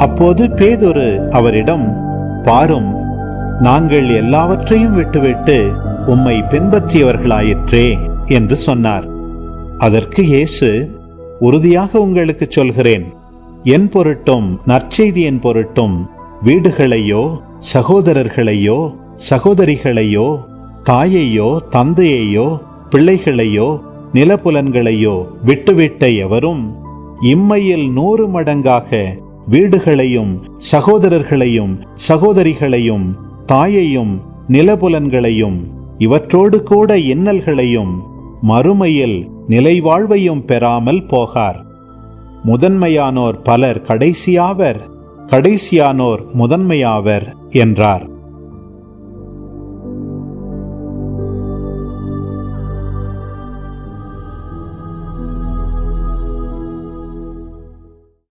அப்போது பேதுரு அவரிடம், பாரும், நாங்கள் எல்லாவற்றையும் விட்டுவிட்டு உம்மை பின்பற்றியவர்களாயிற்றே என்று சொன்னார். அதற்கு இயேசு, உறுதியாக உங்களுக்கு சொல்கிறேன், என் பொருட்டும் நற்செய்தியின் பொருட்டும் வீடுகளையோ சகோதரர்களையோ சகோதரிகளையோ தாயையோ தந்தையையோ பிள்ளைகளையோ நிலப்புலன்களையோ விட்டுவிட்ட எவரும் இம்மையில் 100 மடங்காக வீடுகளையும் சகோதரர்களையும் சகோதரிகளையும் தாயையும் நிலப்புலன்களையும் இவற்றோடு கூட இன்னல்களையும் மறுமையில் நிலைவாழ்வையும் பெறாமல் போகார். முதன்மையானோர் பலர் கடைசியாவர், கடைசியானோர் முதன்மையாவர் என்றார்.